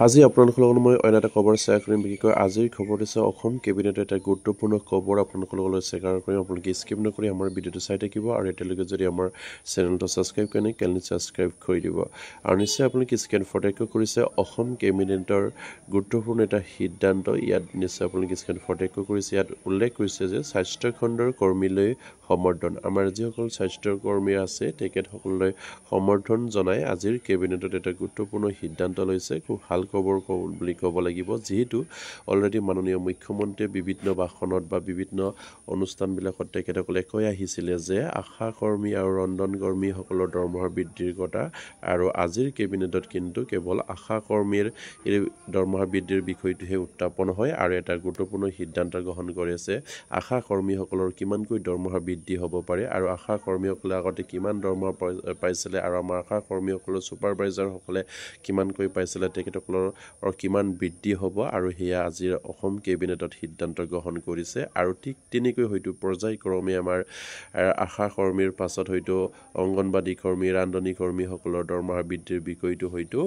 আজি আপোনালোকৰ লগত মই অন্য এটা খবৰ শ্বেয়াৰ কৰিম বিশেষকৈ আজিৰ খবৰ দিছে অসম কেবিনেটৰ এটা গুৰুত্বপূৰ্ণ খবৰ আপোনালোকৰ লগত শ্বেয়াৰ কৰিম আপোনালোকে স্কিপ নকৰি আমাৰ ভিডিঅ'টো চাই থাকিব আৰু এতিয়ালৈকে যদি আমাৰ চেনেলটো ছাবস্ক্ৰাইব কৰে নাই কেলে ছাবস্ক্ৰাইব কৰি দিব আৰু নিশ্চয় আপোনালোকে স্ক্ৰীন ফটেক কৰিছে অসম কেবিনেটৰ গুৰুত্বপূৰ্ণ এটা সিদ্ধান্ত ইয়াত নিশ্চয় আপোনালোকে স্ক্ৰীন ফটেক কৰিছে ইয়াত উল্লেখ কৰিছে যে স্বাস্থ্য খণ্ডৰ কৰ্মীলৈ সমৰ্থন আমাৰ যিসকল স্বাস্থ্য কৰ্মী আছে তেখেতসকললৈ সমৰ্থন জনাই আজিৰ কেবিনেটত এটা গুৰুত্বপূৰ্ণ সিদ্ধান্ত লৈছে খুব ভাল খবৰ বুলি ক'ব লাগিব যেহেতু অলৰেডি মাননীয় মুখ্যমন্ত্ৰীয়ে বিভিন্ন ভাষণত বা বিভিন্ন অনুষ্ঠানবিলাকত তেখেতসকলে কৈ আহিছিলে যে আশা কৰ্মী আৰু ৰন্ধন কৰ্মীসকলৰ দৰমহা বৃদ্ধিৰ কথা আৰু আজিৰ কেবিনেটত কিন্তু কেৱল আশা কৰ্মীৰ দৰমহা বৃদ্ধিৰ বিষয়টোহে উত্থাপন হয় আৰু এটা গুৰুত্বপূৰ্ণ সিদ্ধান্ত গ্ৰহণ কৰিছে আশা কৰ্মীসকলৰ কিমানকৈ দৰমহা বৃদ্ধি হ'ব পাৰে আৰু আশা কৰ্মীসকলে আগতে কিমান দৰমহা পাইছিলে আৰু আমাৰ আশা কৰ্মীসকলৰ ছুপাৰভাইজাৰসকলে কিমানকৈ পাইছিলে তেখেতসকলৰ কিমান বৃদ্ধি হ'ব আৰু সেয়া আজিৰ অসম কেবিনেটত সিদ্ধান্ত গ্ৰহণ কৰিছে আৰু ঠিক তেনেকৈ হয়তো পৰ্যায়ক্ৰমে আমাৰ আশা কৰ্মীৰ পাছত হয়তো অংগনবাদী কৰ্মী ৰান্ধনী কৰ্মীসকলৰ দৰমহা বৃদ্ধিৰ বিষয়টো হয়তো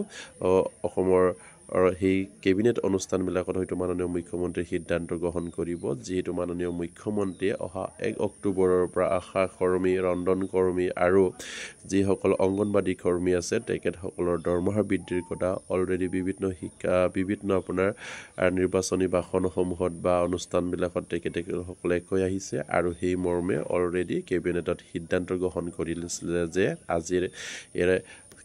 অসমৰ সেই কেবিনেট অনুষ্ঠানবিলাকত হয়তো মাননীয় মুখ্যমন্ত্ৰীয়ে সিদ্ধান্ত গ্ৰহণ কৰিব যিহেতু মাননীয় মুখ্যমন্ত্ৰীয়ে অহা 1 অক্টোবৰৰ পৰা আশা কৰ্মী ৰন্ধন কৰ্মী আৰু যিসকল অংগনবাদী কৰ্মী আছে তেখেতসকলৰ দৰমহা বৃদ্ধিৰ কথা অলৰেডি বিভিন্ন আপোনাৰ নিৰ্বাচনী ভাষণসমূহত বা অনুষ্ঠানবিলাকত তেখেতসকলে কৈ আহিছে আৰু সেই মৰ্মে অলৰেডি কেবিনেটত সিদ্ধান্ত গ্ৰহণ কৰিছিলে যে আজিৰ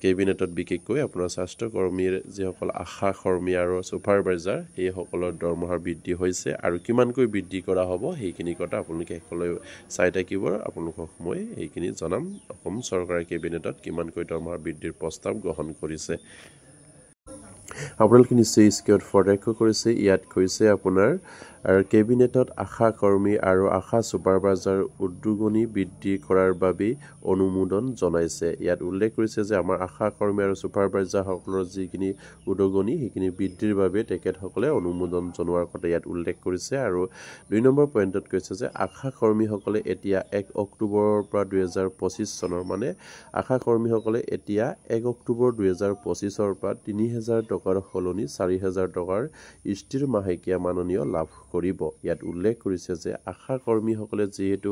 কেবিনেটত বিশেষকৈ আপোনাৰ স্বাস্থ্য কৰ্মীৰ যিসকল আশা কৰ্মী আৰু ছুপাৰভাইজাৰ সেইসকলৰ দৰমহা বৃদ্ধি হৈছে আৰু কিমানকৈ বৃদ্ধি কৰা হ'ব সেইখিনি কথা আপোনালোকে সকলোৱে চাই থাকিব আপোনালোকক মই সেইখিনি জনাম অসম চৰকাৰে কেবিনেটত কিমানকৈ দৰমহা বৃদ্ধিৰ প্ৰস্তাৱ গ্ৰহণ কৰিছে আপোনালোকে নিশ্চয় স্ক্ৰীনত ফটেক কৰিছে ইয়াত কৈছে আপোনাৰ আৰু কেবিনেটত আশা কৰ্মী আৰু আশা ছুপাৰভাইজাৰ উদ্যোগনি বৃদ্ধি কৰাৰ বাবে অনুমোদন জনাইছে ইয়াত উল্লেখ কৰিছে যে আমাৰ আশা কৰ্মী আৰু ছুপাৰভাইজাৰসকলৰ যিখিনি উদ্যোগনি সেইখিনি বৃদ্ধিৰ বাবে তেখেতসকলে অনুমোদন জনোৱাৰ কথা ইয়াত উল্লেখ কৰিছে আৰু 2 নম্বৰ পইণ্টত কৈছে যে আশা কৰ্মীসকলে এতিয়া 1 অক্টোবৰৰ পৰা 2025 চনৰ মানে আশা কৰ্মীসকলে এতিয়া 1 অক্টোবৰ 2025ৰ পৰা 3000 টকাৰ সলনি 4000 টকাৰ স্থিৰ মাহেকীয়া মাননীয় লাভ কৰিব ইয়াত উল্লেখ কৰিছে যে আশা কৰ্মীসকলে যেহেতু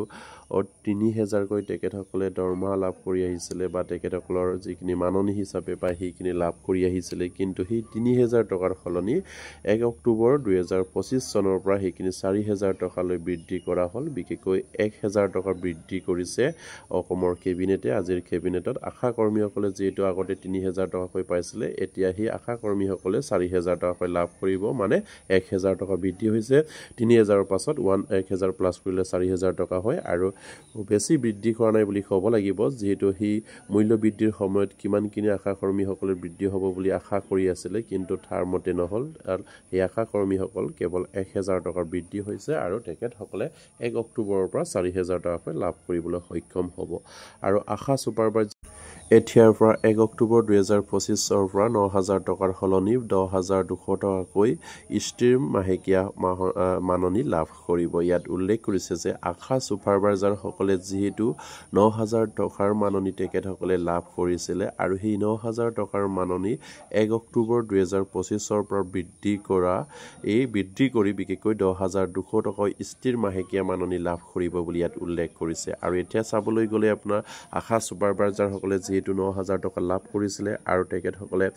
3000কৈ তেখেতসকলে দৰমহা লাভ কৰি আহিছিলে বা তেখেতসকলৰ যিখিনি মাননী হিচাপে পায় সেইখিনি লাভ কৰি আহিছিলে কিন্তু সেই 3000 টকাৰ সলনি 1 অক্টোবৰ 2025 চনৰ পৰা সেইখিনি 4000 টকালৈ বৃদ্ধি কৰা হ'ল বিশেষকৈ 1000 টকা বৃদ্ধি কৰিছে অসমৰ কেবিনেটে আজিৰ কেবিনেটত আশা কৰ্মীসকলে যেহেতু আগতে 3000 টকাকৈ পাইছিলে এতিয়া সেই আশা কৰ্মীসকলে 4000 টকাকৈ লাভ কৰিব মানে 1000 টকা বৃদ্ধি হৈছে 3000ৰ পাছত 1000 প্লাস কৰিলে 4000 টকা হয় আৰু বেছি বৃদ্ধি কৰা নাই বুলি ক'ব লাগিব যেহেতু সেই মূল্য বৃদ্ধিৰ সময়ত কিমানখিনি আশা কৰ্মীসকলৰ বৃদ্ধি হ'ব বুলি আশা কৰি আছিলে কিন্তু তাৰ মতে নহ'ল এই আশা কৰ্মীসকল কেৱল 1000 টকাৰ বৃদ্ধি হৈছে আৰু তেখেতসকলে 1 অক্টোবৰৰ পৰা 4000 টকাকৈ লাভ কৰিবলৈ সক্ষম হ'ব আৰু আশা ছুপাৰভাইজাৰ এতিয়াৰ পৰা 1 অক্টোবৰ 2025ৰ পৰা 9000 টকাৰ সলনি 10200 টকাকৈ স্থিৰ মাহেকীয়া মাননী লাভ কৰিব ইয়াত উল্লেখ কৰিছে যে আশা ছুপাৰভাইজাৰসকলে যিহেতু 9000 টকাৰ মাননী তেখেতসকলে লাভ কৰিছিলে আৰু সেই 9000 টকাৰ মাননী 1 অক্টোবৰ 2025ৰ পৰা বৃদ্ধি কৰি বিশেষকৈ 10200 টকা স্থিৰ মাহেকীয়া মাননী লাভ কৰিব বুলি ইয়াত উল্লেখ কৰিছে আৰু এতিয়া চাবলৈ গ'লে আপোনাৰ আশা ছুপাৰভাইজাৰসকলে যিহেতু 9000 টকা লাভ কৰিছিলে আৰু তেখেতসকলে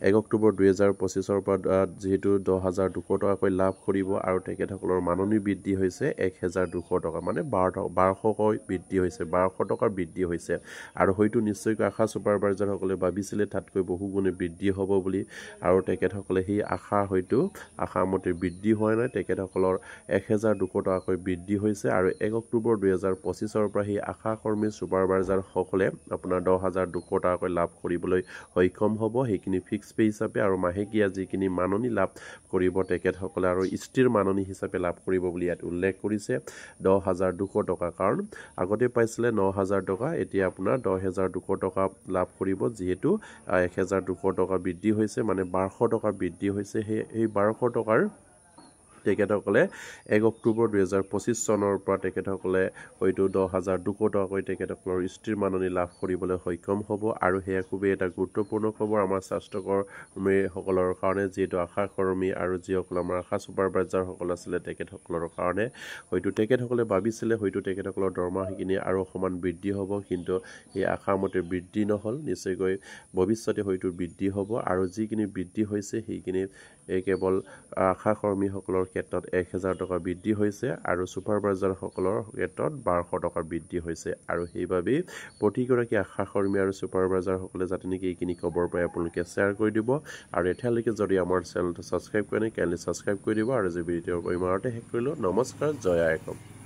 1 অক্টোবৰ 2025ৰ পৰা যেহেতু 10200 টকাকৈ লাভ কৰিব আৰু তেখেতসকলৰ মাননী বৃদ্ধি হৈছে 1200 টকা মানে 1200কৈ বৃদ্ধি হৈছে 1200 টকাৰ বৃদ্ধি হৈছে আৰু হয়তো নিশ্চয়কৈ আশা ছুপাৰভাইজাৰসকলে ভাবিছিলে তাতকৈ বহুগুণে বৃদ্ধি হ'ব বুলি আৰু তেখেতসকলে সেই আশা মতে বৃদ্ধি হোৱা নাই তেখেতসকলৰ 1200 টকাকৈ বৃদ্ধি হৈছে আৰু 1 অক্টোবৰ 2025ৰ পৰা সেই আশা কৰ্মী ছুপাৰভাইজাৰসকলে আপোনাৰ 10200 টকাকৈ লাভ কৰিবলৈ সক্ষম হ'ব সেইখিনি ফিক্স পে হিচাপে আৰু মাহেকীয়া যিখিনি মাননী লাভ কৰিব তেখেতসকলে আৰু স্থিৰ মাননী হিচাপে লাভ কৰিব বুলি ইয়াত উল্লেখ কৰিছে 10200 টকা কাৰণ আগতে পাইছিলে 9000 টকা এতিয়া আপোনাৰ 10200 টকা লাভ কৰিব যিহেতু 1200 টকা বৃদ্ধি হৈছে মানে 1200 টকা বৃদ্ধি হৈছে সেই 1200 টকাৰ তেখেতসকলে 1 অক্টোবৰ 2025 চনৰ পৰা তেখেতসকলে হয়তো 10,200 টকাকৈ তেখেতসকলৰ স্থিৰ মাননি লাভ কৰিবলৈ সক্ষম হ'ব আৰু সেয়া খুবেই এটা গুৰুত্বপূৰ্ণ খবৰ আমাৰ স্বাস্থ্যকৰ্মীসকলৰ কাৰণে যিহেতু আশা কৰ্মী আৰু যিসকল আমাৰ আশা ছুপাৰভাইজাৰসকল আছিলে তেখেতসকলৰ কাৰণে হয়তো তেখেতসকলে ভাবিছিলে হয়তো তেখেতসকলৰ দৰমহাখিনি আৰু অকণমান বৃদ্ধি হ'ব কিন্তু এই আশামতে বৃদ্ধি নহ'ল নিশ্চয়কৈ ভৱিষ্যতে হয়তো বৃদ্ধি হ'ব আৰু যিখিনি বৃদ্ধি হৈছে সেইখিনি কেৱল আশা কৰ্মীসকলৰ ক্ষেত্ৰত 1,000 টকা বৃদ্ধি হৈছে আৰু ছুপাৰভাইজাৰসকলৰ ক্ষেত্ৰত 1,200 টকা বৃদ্ধি হৈছে আৰু সেইবাবেই প্ৰতিগৰাকী আশা কৰ্মী আৰু ছুপাৰভাইজাৰসকলে যাতে নেকি এইখিনি খবৰ পাই আপোনালোকে শ্বেয়াৰ কৰি দিব আৰু এতিয়ালৈকে যদি আমাৰ চেনেলটো ছাবস্ক্ৰাইব কৰে কাইণ্ডলি ছাবস্ক্ৰাইব কৰি দিব আৰু যে ভিডিঅ'ৰ ইমানতে শেষ কৰিলোঁ নমস্কাৰ জয় আই অসম।